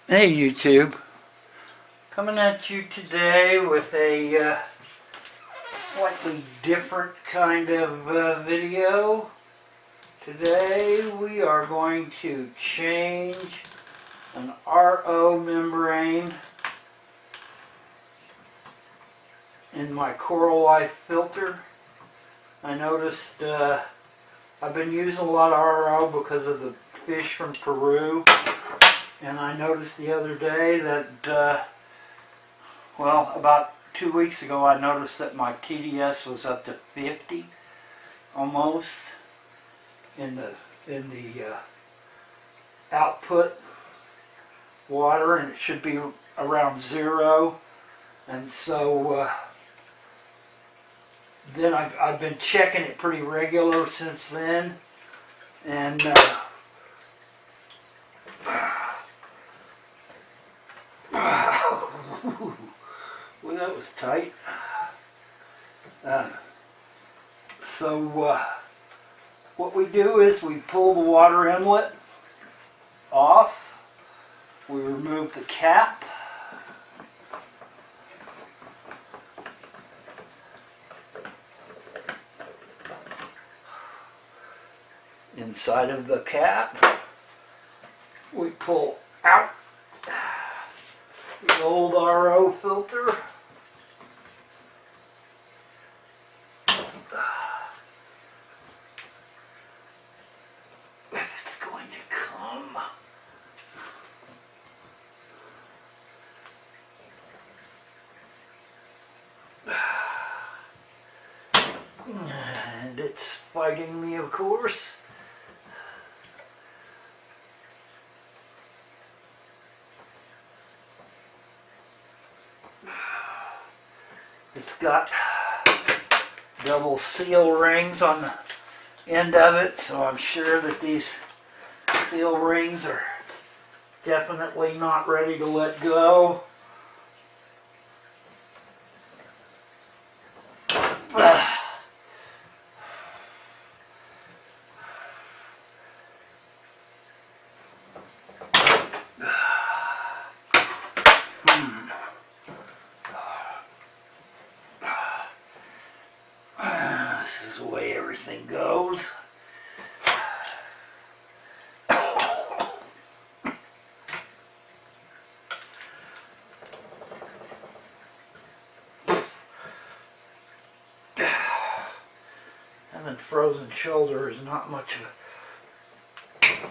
Hey YouTube, coming at you today with a slightly different kind of video. Today we are going to change an RO membrane in my Coral Life filter. I noticed I've been using a lot of RO because of the fish from Peru. And I noticed the other day that, well, about 2 weeks ago, I noticed that my TDS was up to 50, almost, in the output water, and it should be around 0. And so then I've been checking it pretty regular since then, and well, that was tight. So what we do is we pull the water inlet off, we remove the cap, inside of the cap we pull out the old RO filter. If it's going to come. And it's fighting me, of course. It's got double seal rings on the end of it, so I'm sure that these seal rings are definitely not ready to let go. This is the way everything goes. Having frozen shoulder is not much of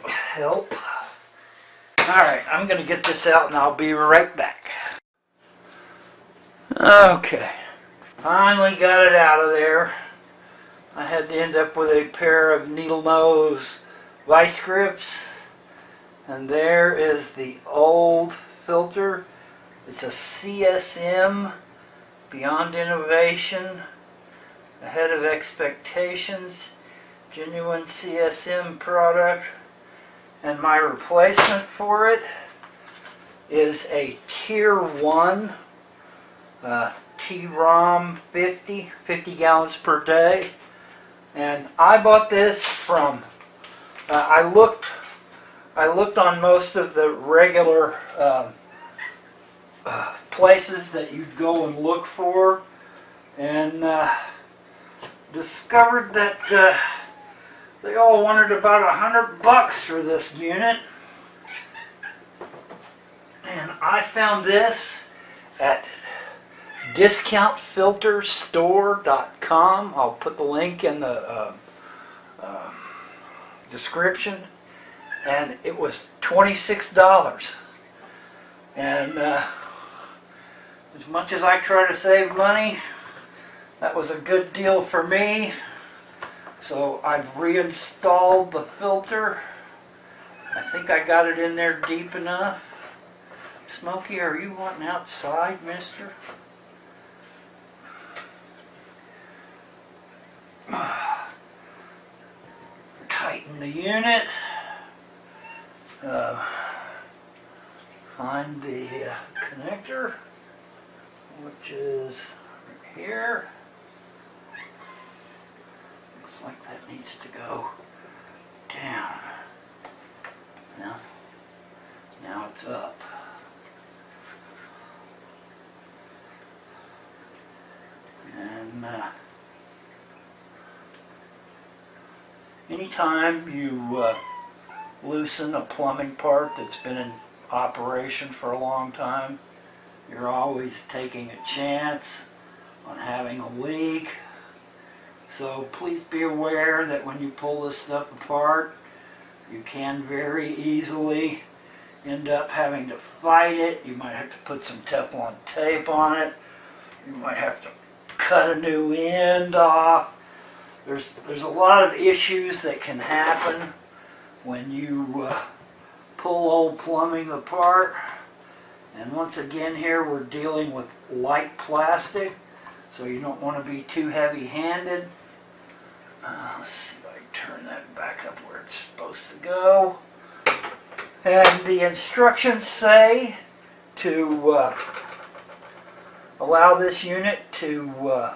a help. Alright, I'm going to get this out and I'll be right back. Okay, finally got it out of there. I had to end up with a pair of needle nose vice grips, and there is the old filter. It's a CSM, Beyond Innovation, Ahead of Expectations, genuine CSM product, and my replacement for it is a Tier 1 T-ROM 50 gallons per day. And I bought this from, I looked on most of the regular places that you'd go and look for, and discovered that they all wanted about $100 for this unit. And I found this at discountfilterstore.com. I'll put the link in the description, and it was $26. And as much as I try to save money, that was a good deal for me. So I've reinstalled the filter. I think I got it in there deep enough. Smokey, are you wanting outside, mister? Tighten the unit. Find the connector, which is right here. Looks like that needs to go down. Now it's up. anytime you loosen a plumbing part that's been in operation for a long time, you're always taking a chance on having a leak. So please be aware that when you pull this stuff apart, you can very easily end up having to fight it. You might have to put some Teflon tape on it. You might have to cut a new end off. There's a lot of issues that can happen when you pull old plumbing apart. And once again here we're dealing with light plastic, so you don't want to be too heavy-handed. Let's see if I can turn that back up where it's supposed to go. And the instructions say to allow this unit to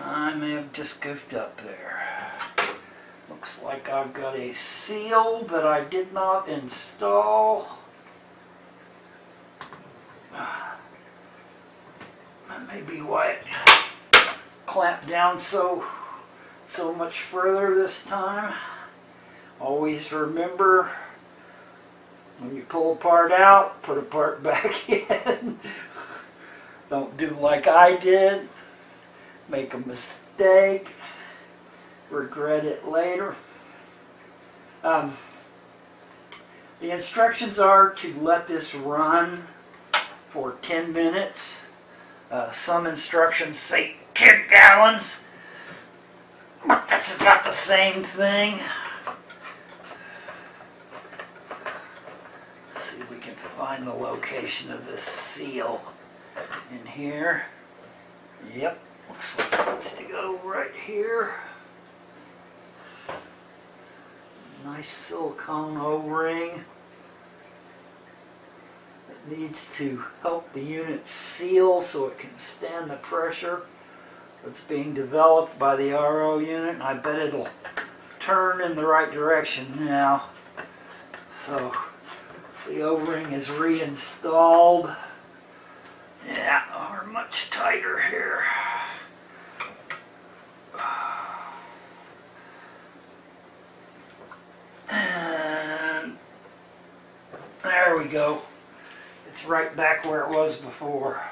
I may have just goofed up there. Looks like I've got a seal that I did not install. That may be why it clamped down so much further this time. Always remember, when you pull a part out, put a part back in. Don't do like I did. Make a mistake, regret it later. The instructions are to let this run for 10 minutes. Some instructions say 10 gallons, but that's about the same thing. Let's see if we can find the location of this seal in here. Yep. Looks like it needs to go right here. Nice silicone O-ring. It needs to help the unit seal so it can stand the pressure that's being developed by the RO unit. And I bet it'll turn in the right direction now. So the O-ring is reinstalled. Yeah, we're much tighter here. And there we go. It's right back where it was before.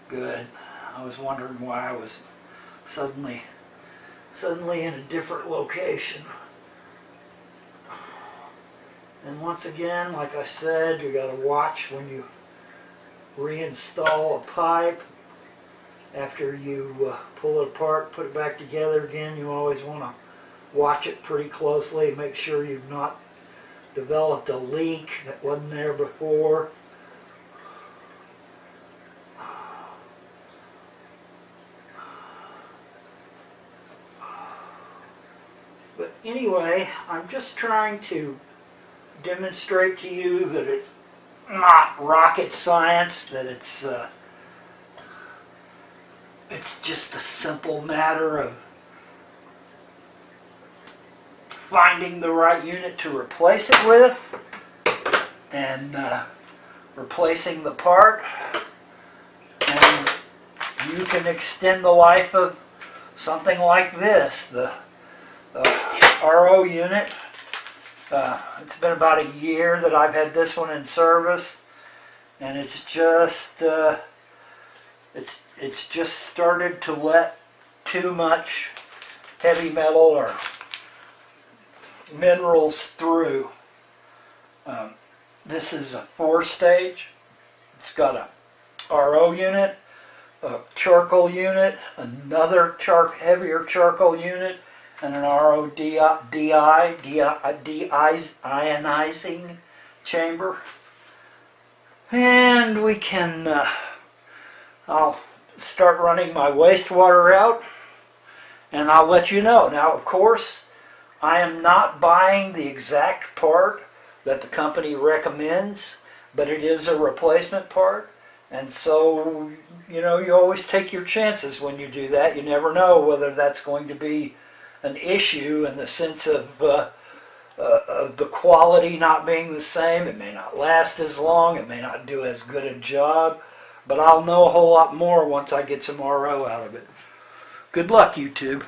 Good. I was wondering why I was suddenly in a different location. And once again, like I said, you got to watch when you reinstall a pipe. After you pull it apart, put it back together again, you always want to watch it pretty closely, make sure you've not developed a leak that wasn't there before. But anyway, I'm just trying to demonstrate to you that it's not rocket science, that it's just a simple matter of finding the right unit to replace it with and replacing the part, and you can extend the life of something like this, the RO unit. It's been about a year that I've had this one in service, and it's just started to let too much heavy metal or minerals through. This is a 4-stage. It's got a RO unit, a charcoal unit, another heavier charcoal unit, and an RO deionizing chamber. And we can, I'll start running my wastewater out, and I'll let you know. Now, of course, I am not buying the exact part that the company recommends, but it is a replacement part. And so, you know, you always take your chances when you do that. You never know whether that's going to be an issue in the sense of the quality not being the same. It may not last as long. It may not do as good a job. But I'll know a whole lot more once I get some RO out of it. Good luck, YouTube.